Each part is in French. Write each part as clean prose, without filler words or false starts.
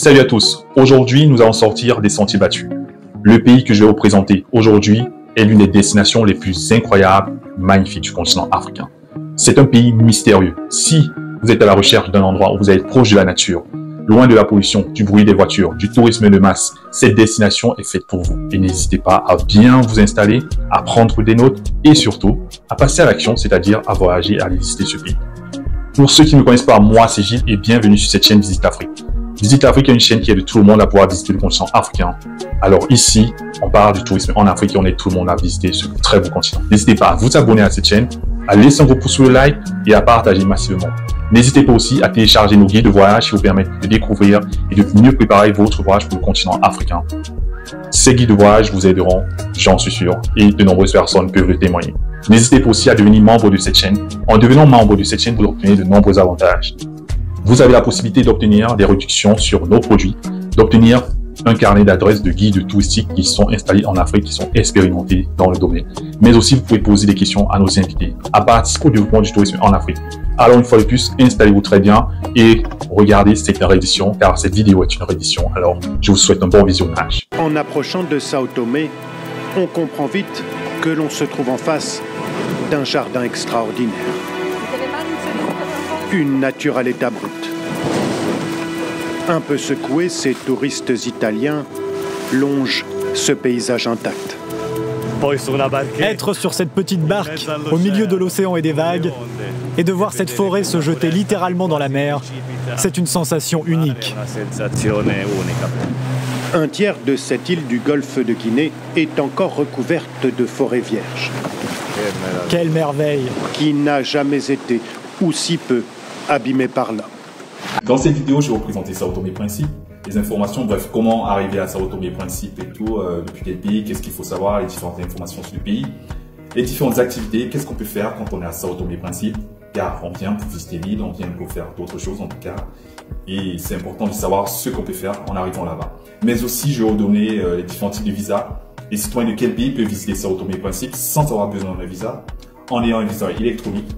Salut à tous, aujourd'hui nous allons sortir des sentiers battus. Le pays que je vais vous présenter aujourd'hui est l'une des destinations les plus incroyables, magnifiques du continent africain. C'est un pays mystérieux. Si vous êtes à la recherche d'un endroit où vous êtes proche de la nature, loin de la pollution, du bruit des voitures, du tourisme de masse, cette destination est faite pour vous. Et n'hésitez pas à bien vous installer, à prendre des notes et surtout à passer à l'action, c'est-à-dire à voyager et à aller visiter ce pays. Pour ceux qui ne me connaissent pas, moi c'est Gilles et bienvenue sur cette chaîne Visite Afrique. Visite Afrique est une chaîne qui aide tout le monde à pouvoir visiter le continent africain. Alors ici, on parle du tourisme en Afrique et on aide tout le monde à visiter ce très beau continent. N'hésitez pas à vous abonner à cette chaîne, à laisser un gros pouce sous le like et à partager massivement. N'hésitez pas aussi à télécharger nos guides de voyage qui vous permettent de découvrir et de mieux préparer votre voyage pour le continent africain. Ces guides de voyage vous aideront, j'en suis sûr, et de nombreuses personnes peuvent le témoigner. N'hésitez pas aussi à devenir membre de cette chaîne. En devenant membre de cette chaîne, vous obtenez de nombreux avantages. Vous avez la possibilité d'obtenir des réductions sur nos produits, d'obtenir un carnet d'adresses de guides touristiques qui sont installés en Afrique, qui sont expérimentés dans le domaine. Mais aussi, vous pouvez poser des questions à nos invités, à participer au développement du tourisme en Afrique. Alors, une fois de plus, installez-vous très bien et regardez cette réédition, car cette vidéo est une réédition. Alors, je vous souhaite un bon visionnage. En approchant de Sao Tomé, on comprend vite que l'on se trouve en face d'un jardin extraordinaire. Une nature à l'état brut. Un peu secoués, ces touristes italiens longent ce paysage intact. Être sur cette petite barque au milieu de l'océan et des vagues et de voir cette forêt se jeter littéralement dans la mer, c'est une sensation unique. Un tiers de cette île du golfe de Guinée est encore recouverte de forêts vierges. Quelle merveille! Qui n'a jamais été, ou si peu, abîmée par l'homme. Dans cette vidéo, je vais vous présenter Sao Tomé Principe, les informations, bref, comment arriver à Sao Tomé Principe et tout, depuis quel pays, qu'est-ce qu'il faut savoir, les différentes informations sur le pays, les différentes activités, qu'est-ce qu'on peut faire quand on est à Sao Tomé Principe, car on vient pour visiter l'île, on vient pour faire d'autres choses en tout cas, et c'est important de savoir ce qu'on peut faire en arrivant là-bas. Mais aussi, je vais vous donner les différents types de visas, les citoyens de quel pays peuvent visiter Sao Tomé Principe sans avoir besoin d'un visa, en ayant un visa électronique.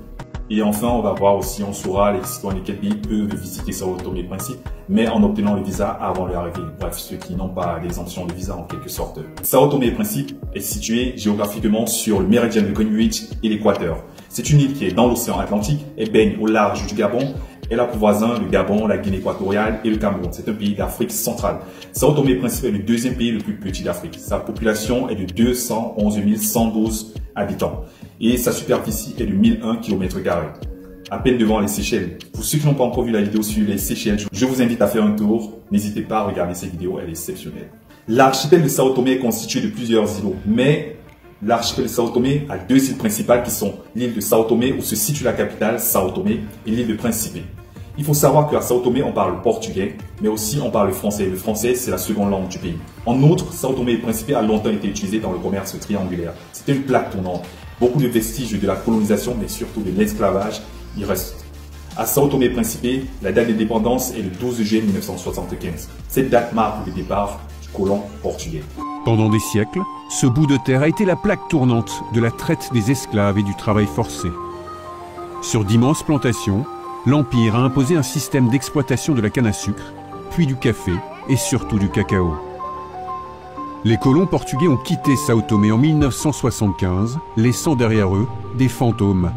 Et enfin, on va voir aussi, on saura les citoyens de quel pays peuvent visiter Sao Tomé Principe, mais en obtenant le visa avant leur arrivée. Bref, ceux qui n'ont pas l'exemption de visa en quelque sorte. Sao Tomé Principe est situé géographiquement sur le méridien de Greenwich et l'équateur. C'est une île qui est dans l'océan Atlantique et baigne au large du Gabon. Elle a pour voisins le Gabon, la Guinée équatoriale et le Cameroun. C'est un pays d'Afrique centrale. Sao Tomé Principe est le deuxième pays le plus petit d'Afrique. Sa population est de 211 112 habitants et sa superficie est de 1001 km². À peine devant les Seychelles. Pour ceux qui n'ont pas encore vu la vidéo sur les Seychelles, je vous invite à faire un tour. N'hésitez pas à regarder cette vidéo, elle est exceptionnelle. L'archipel de Sao Tomé est constitué de plusieurs îlots, mais l'archipel de Sao Tomé a deux îles principales qui sont l'île de Sao Tomé où se situe la capitale, Sao Tomé, et l'île de Principe. Il faut savoir qu'à Sao Tomé, on parle le portugais, mais aussi on parle le français. Le français, c'est la seconde langue du pays. En outre, Sao Tomé et Principe a longtemps été utilisé dans le commerce triangulaire. C'était une plaque tournante. Beaucoup de vestiges de la colonisation, mais surtout de l'esclavage, y restent. À Sao Tomé et Principe, la date d'indépendance est le 12 juillet 1975. Cette date marque le départ du colon portugais. Pendant des siècles, ce bout de terre a été la plaque tournante de la traite des esclaves et du travail forcé. Sur d'immenses plantations, l'Empire a imposé un système d'exploitation de la canne à sucre, puis du café et surtout du cacao. Les colons portugais ont quitté Sao Tomé en 1975, laissant derrière eux des fantômes.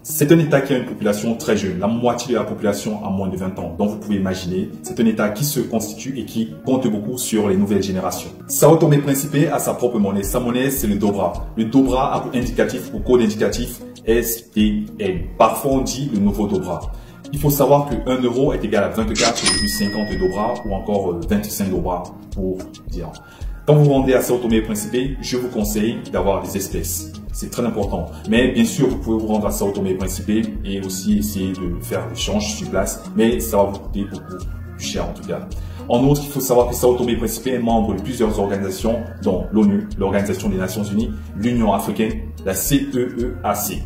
C'est un État qui a une population très jeune, la moitié de la population a moins de 20 ans. Donc vous pouvez imaginer, c'est un État qui se constitue et qui compte beaucoup sur les nouvelles générations. Sao Tomé Principe a sa propre monnaie. Sa monnaie, c'est le Dobra. Le Dobra a pour indicatif, pour code indicatif, STN. Parfois on dit le nouveau Dobra. Il faut savoir que 1 euro est égal à 24,50 Dobra ou encore 25 Dobra pour dire. Quand vous rendez à Sao Tomé et Principe, je vous conseille d'avoir des espèces. C'est très important. Mais bien sûr, vous pouvez vous rendre à Sao Tomé et Principe et aussi essayer de faire l'échange sur place. Mais ça va vous coûter beaucoup plus cher en tout cas. En outre, il faut savoir que Sao Tomé et Principe est membre de plusieurs organisations, dont l'ONU, l'Organisation des Nations Unies, l'Union africaine, la CEEAC.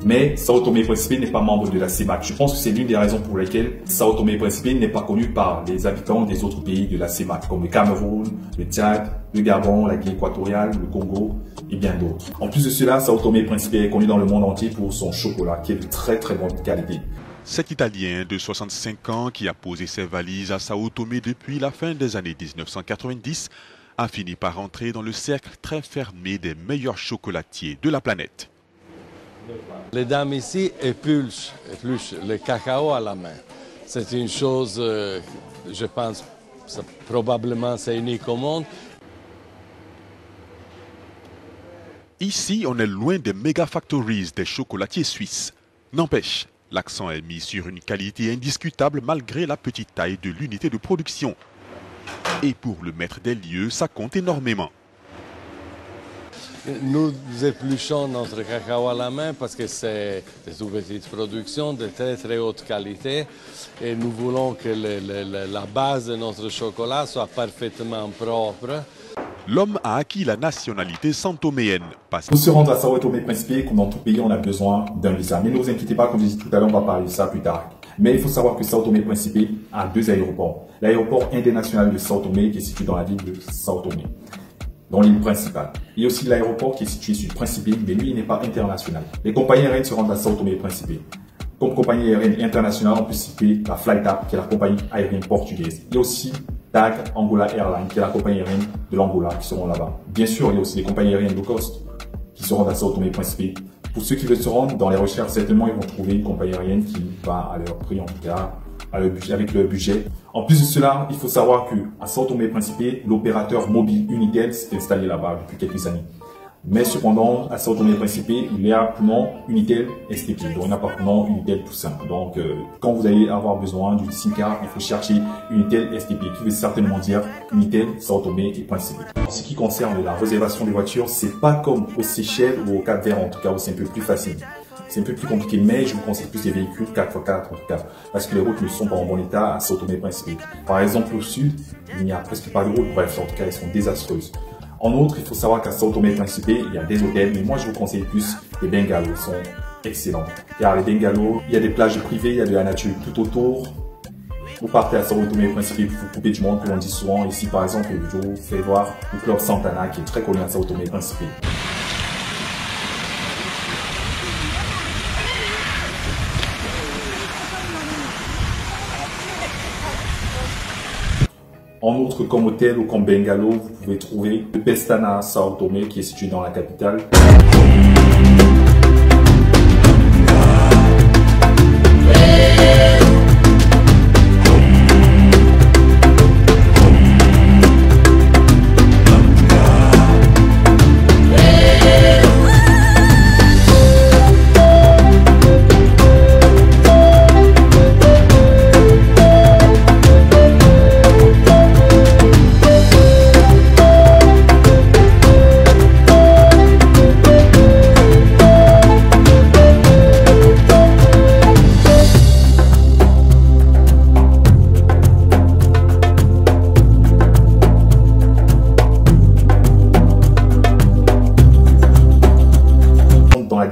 Mais Sao Tomé et Principe n'est pas membre de la CEMAC. Je pense que c'est l'une des raisons pour lesquelles Sao Tomé et Principe n'est pas connu par les habitants des autres pays de la CEMAC, comme le Cameroun, le Tchad, le Gabon, la Guinée équatoriale, le Congo et bien d'autres. En plus de cela, Sao Tomé et Principe est connu dans le monde entier pour son chocolat, qui est de très très bonne qualité. Cet Italien de 65 ans qui a posé ses valises à Sao Tomé depuis la fin des années 1990 a fini par entrer dans le cercle très fermé des meilleurs chocolatiers de la planète. Les dames ici épluchent le cacao à la main. C'est une chose, je pense, probablement c'est unique au monde. Ici, on est loin des méga factories des chocolatiers suisses. N'empêche, l'accent est mis sur une qualité indiscutable malgré la petite taille de l'unité de production. Et pour le maître des lieux, ça compte énormément. Nous épluchons notre cacao à la main parce que c'est des tout petites productions de très très haute qualité et nous voulons que la base de notre chocolat soit parfaitement propre. L'homme a acquis la nationalité santoméenne. Pour se rendre à Sao Tomé et Principe, comme dans tout pays, on a besoin d'un visa. Mais ne vous inquiétez pas, comme je disais tout à l'heure, on va parler de ça plus tard. Mais il faut savoir que Sao Tomé et Principe a deux aéroports. L'aéroport international de Sao Tomé qui est situé dans la ville de Sao Tomé, dans l'île principale. Il y a aussi l'aéroport qui est situé sur Principe, mais lui, il n'est pas international. Les compagnies aériennes se rendent à Sao Tomé et Principe. Comme compagnie aérienne internationale, on peut citer la FlyTap, qui est la compagnie aérienne portugaise. Il y a aussi TAG Angola Airlines, qui est la compagnie aérienne de l'Angola, qui seront là-bas. Bien sûr, il y a aussi des compagnies aériennes low cost qui se rendent à Sao Tomé et Principe. Pour ceux qui veulent se rendre dans les recherches, certainement, ils vont trouver une compagnie aérienne qui va à leur prix, en tout cas, avec leur budget. En plus de cela, il faut savoir que à Sao Tomé et Principe, l'opérateur mobile Unitel s'est installé là-bas depuis quelques années. Mais cependant, à Sao Tomé et Principe, il y a pour nom Unitel STP, donc il n'y a pas pour nom Unitel tout simple. Donc, quand vous allez avoir besoin d'une SIM card, il faut chercher Unitel STP, qui veut certainement dire Unitel Sao Tomé et Principe. En ce qui concerne la réservation des voitures, c'est pas comme aux Seychelles ou au Cap-Vert, en tout cas, où c'est un peu plus facile. C'est un peu plus compliqué, mais je vous conseille plus des véhicules 4x4 en tout cas, parce que les routes ne sont pas en bon état à Sao Tomé et Principe. Par exemple, au sud, il n'y a presque pas de route, bref, en tout cas, elles sont désastreuses. En outre, il faut savoir qu'à Sao Tomé et Principe, il y a des hôtels, mais moi je vous conseille plus les bungalows, ils sont excellents. Il y a les bungalows, il y a des plages privées, il y a de la nature tout autour. Vous partez à Sao Tomé et Principe, vous coupez du monde, comme on dit souvent. Ici, par exemple, je vous fais voir le club Santana, qui est très connu à Sao Tomé et Principe. En outre, comme hôtel ou comme bungalow, vous pouvez trouver le Pestana Sao Tomé qui est situé dans la capitale.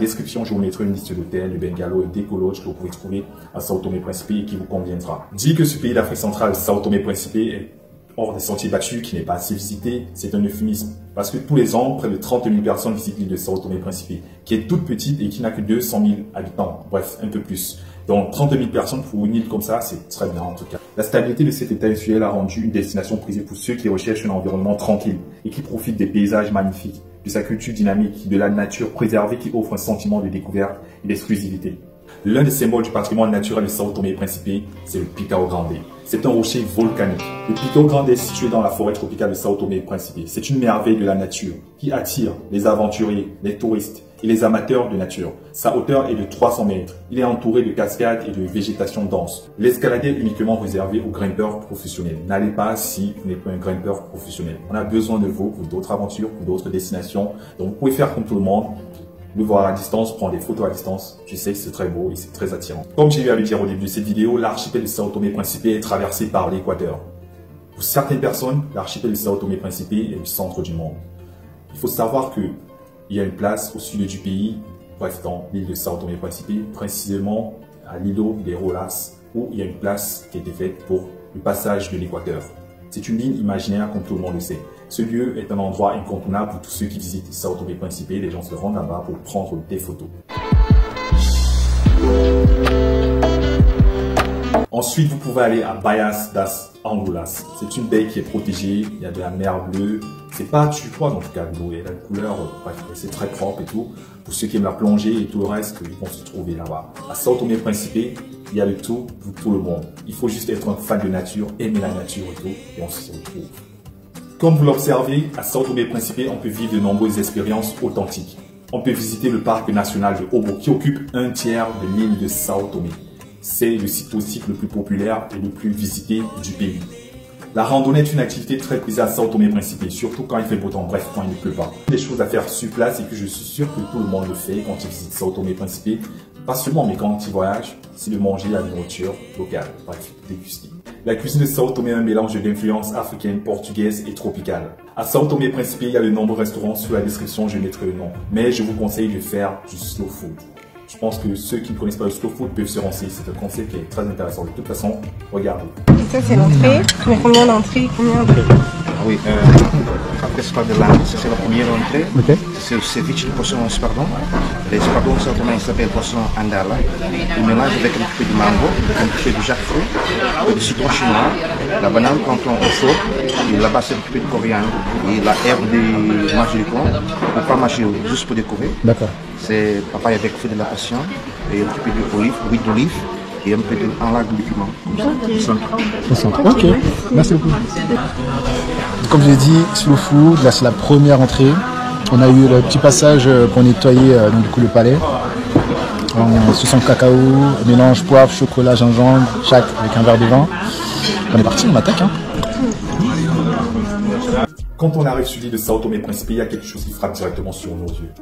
Description, je vous mettrai une liste d'hôtels, de bungalows et d'écologes que vous pouvez trouver à Sao Tomé et Principe et qui vous conviendra. Dit que ce pays d'Afrique centrale, Sao Tomé et Principe, est hors des sentiers battus, qui n'est pas assez visité, c'est un euphémisme. Parce que tous les ans, près de 30 000 personnes visitent l'île de Sao Tomé et Principe, qui est toute petite et qui n'a que 200 000 habitants, bref, un peu plus. Donc 30 000 personnes pour une île comme ça, c'est très bien en tout cas. La stabilité de cet état insulaire l'a rendu une destination prisée pour ceux qui recherchent un environnement tranquille et qui profitent des paysages magnifiques, de sa culture dynamique, de la nature préservée qui offre un sentiment de découverte et d'exclusivité. L'un des symboles du patrimoine naturel de Sao Tomé et Principe, c'est le Picao Grande. C'est un rocher volcanique. Le Picao Grande est situé dans la forêt tropicale de Sao Tomé et Principe. C'est une merveille de la nature qui attire les aventuriers, les touristes et les amateurs de nature. Sa hauteur est de 300 mètres. Il est entouré de cascades et de végétation dense. L'escalade est uniquement réservée aux grimpeurs professionnels. N'allez pas si vous n'êtes pas un grimpeur professionnel. On a besoin de vous pour d'autres aventures, pour d'autres destinations. Donc vous pouvez faire comme tout le monde. Le voir à distance, prendre des photos à distance. Je sais que c'est très beau et c'est très attirant. Comme j'ai eu à le dire au début de cette vidéo, l'archipel de Sao Tomé et Principe est traversé par l'équateur. Pour certaines personnes, l'archipel de Sao Tomé et Principe est le centre du monde. Il faut savoir que il y a une place au sud du pays, bref, dans l'île de Sao Tomé et Principe, précisément à l'îlot des Rolas, où il y a une place qui a été faite pour le passage de l'équateur. C'est une ligne imaginaire comme tout le monde le sait. Ce lieu est un endroit incontournable pour tous ceux qui visitent Sao Tomé et Principe. Les gens se rendent là-bas pour prendre des photos. Ensuite, vous pouvez aller à Baias das Angolas. C'est une baie qui est protégée, il y a de la mer bleue. C'est pas turquoise en tout cas, l'eau et la couleur, bref, c'est très propre et tout. Pour ceux qui aiment la plongée et tout le reste, ils vont se trouver là-bas. À Sao Tomé et Principe, il y a de tout pour tout le monde. Il faut juste être un fan de nature, aimer la nature et tout, et on se retrouve. Comme vous l'observez, à Sao Tomé et Principe, on peut vivre de nombreuses expériences authentiques. On peut visiter le parc national de Obo qui occupe un tiers de l'île de Sao Tomé. C'est le site touristique le plus populaire et le plus visité du pays. La randonnée est une activité très prisée à Sao Tomé et Principe, surtout quand il fait beau temps, bref, quand il ne pleut pas. Des choses à faire sur place et que je suis sûr que tout le monde le fait quand il visite Sao Tomé et Principe. Pas seulement, mais quand il voyage, c'est de manger la nourriture locale, bref, déguster. La cuisine de Sao Tomé est un mélange d'influences africaines, portugaises et tropicales. À Sao Tomé et Principe, il y a de nombreux restaurants, sur la description je mettrai le nom. Mais je vous conseille de faire du slow food. Je pense que ceux qui ne connaissent pas le slow food peuvent se renseigner. C'est un concept qui est très intéressant. De toute façon, regardez. Et ça, c'est l'entrée. Mais combien d'entrées? Oui, après c'est pas de l'âme, ça c'est la première entrée. Okay. C'est le ceviche de poisson espadon. L'espadon, certainement, il s'appelle poisson andala. Il mélange avec un petit peu de mango, un petit peu de jackfruit, un peu de citron chinois, la banane quand on saute, et là-bas c'est un petit peu de coriandre, et la herbe de majoricon, ou pas mâcher, juste pour décorer. D'accord. C'est papaye avec feu de la passion, et un petit peu d'olive, huile d'olive, et un peu en lac de piment. Ok, merci beaucoup. Comme je l'ai dit, slow food, là c'est la première entrée. On a eu le petit passage pour nettoyer du coup, le palais. Ce sont cacao, mélange poivre, chocolat, gingembre, chaque avec un verre de vin. On est parti, on attaque. Hein. Quand on arrive sur l'île de Sao Tomé et Principe, il y a quelque chose qui frappe directement sur nos yeux.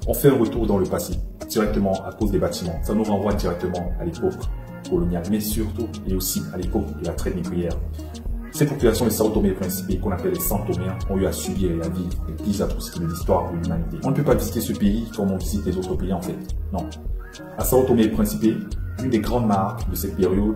On fait un retour dans le passé, directement à cause des bâtiments. Ça nous renvoie directement à l'époque coloniale, mais surtout et aussi à l'époque de la traite négrière. Ces populations de Sao Tomé et Principe, qu'on appelle les Santoméens, ont eu à subir et à vivre les pires atrocités de l'histoire de l'humanité. On ne peut pas visiter ce pays comme on visite les autres pays en fait. Non. À Sao Tomé et Principe, une des grandes marques de cette période,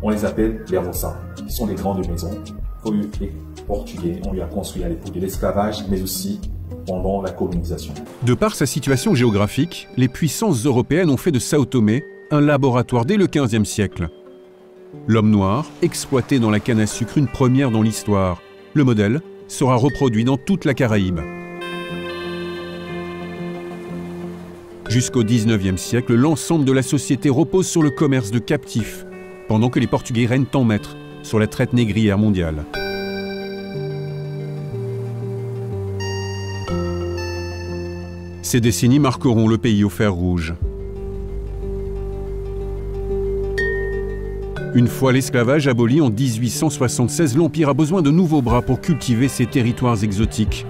on les appelle les Roças, qui sont des grandes maisons que les Portugais ont eu à construire à l'époque de l'esclavage, mais aussi pendant la colonisation. De par sa situation géographique, les puissances européennes ont fait de Sao Tomé un laboratoire dès le XVe siècle. L'homme noir, exploité dans la canne à sucre, une première dans l'histoire. Le modèle sera reproduit dans toute la Caraïbe. Jusqu'au XIXe siècle, l'ensemble de la société repose sur le commerce de captifs, pendant que les Portugais règnent en maître sur la traite négrière mondiale. Ces décennies marqueront le pays au fer rouge. Une fois l'esclavage aboli en 1876, l'Empire a besoin de nouveaux bras pour cultiver ces territoires exotiques.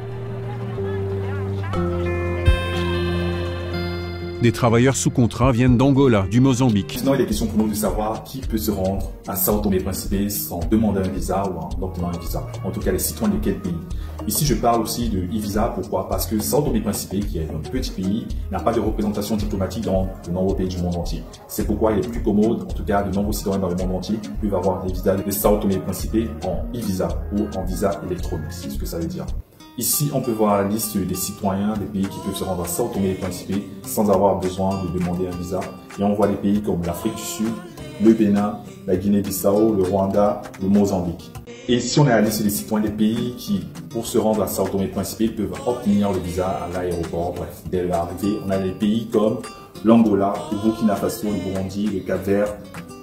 Des travailleurs sous contrat viennent d'Angola, du Mozambique. Sinon, il est question pour nous de savoir qui peut se rendre à Sao Tomé et Principe sans demander un visa ou en obtenant un visa. En tout cas, les citoyens de quel pays. Ici, je parle aussi de e-visa. Pourquoi? Parce que Sao Tomé et Principe, qui est un petit pays, n'a pas de représentation diplomatique dans de nombreux pays du monde entier. C'est pourquoi il est plus commode, en tout cas, de nombreux citoyens dans le monde entier peuvent avoir des visas de Sao Tomé et Principe en e-visa ou en visa électronique. C'est ce que ça veut dire. Ici, on peut voir la liste des citoyens des pays qui peuvent se rendre à Sao Tomé et Principe sans avoir besoin de demander un visa. Et on voit des pays comme l'Afrique du Sud, le Bénin, la Guinée-Bissau, le Rwanda, le Mozambique. Et ici, on a la liste des citoyens des pays qui, pour se rendre à Sao Tomé et Principe, peuvent obtenir le visa à l'aéroport. Bref, dès l'arrivée, on a des pays comme l'Angola, le Burkina Faso, le Burundi, le Cap-Vert,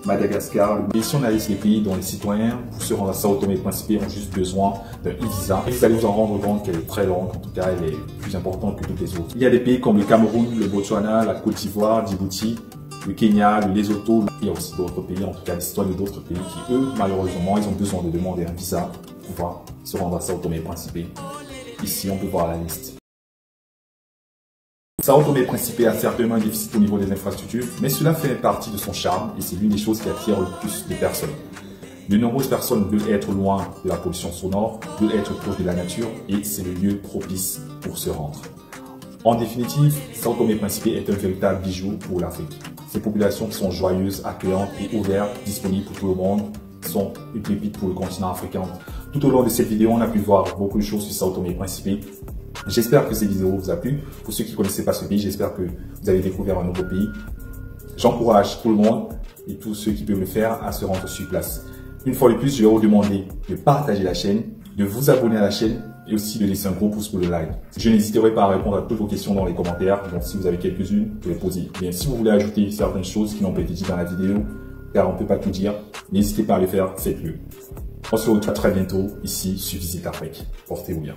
Madagascar. Et ici, on a les pays dont les citoyens, pour se rendre à Sao Tomé et Principe, ont juste besoin d'un e-visa. Et vous allez vous en rendre compte qu'elle est très longue, en tout cas, elle est plus importante que toutes les autres. Il y a des pays comme le Cameroun, le Botswana, la Côte d'Ivoire, Djibouti, le Kenya, le Lesotho. Il y a aussi d'autres pays, en tout cas, les citoyens d'autres pays qui, eux, malheureusement, ils ont besoin de demander un visa pour pouvoir se rendre à Sao Tomé et Principe. Ici, on peut voir la liste. Sao Tomé et Principe a certainement un déficit au niveau des infrastructures, mais cela fait partie de son charme et c'est l'une des choses qui attire le plus de personnes. De nombreuses personnes veulent être loin de la pollution sonore, veulent être proches de la nature et c'est le lieu propice pour se rendre. En définitive, Sao Tomé et Principe est un véritable bijou pour l'Afrique. Ces populations qui sont joyeuses, accueillantes et ouvertes, disponibles pour tout le monde, sont une pépite pour le continent africain. Tout au long de cette vidéo, on a pu voir beaucoup de choses sur Sao Tomé et Principe. J'espère que cette vidéo vous a plu. Pour ceux qui ne connaissaient pas ce pays, j'espère que vous avez découvert un nouveau pays. J'encourage tout le monde et tous ceux qui peuvent le faire à se rendre sur place. Une fois de plus, je vais vous demander de partager la chaîne, de vous abonner à la chaîne et aussi de laisser un gros pouce pour le like. Je n'hésiterai pas à répondre à toutes vos questions dans les commentaires, donc si vous avez quelques-unes, vous les posez. Bien, si vous voulez ajouter certaines choses qui n'ont pas été dites dans la vidéo, car on ne peut pas tout dire, n'hésitez pas à le faire, faites-le. On se retrouve très bientôt ici sur Visite Afrique. Portez-vous bien.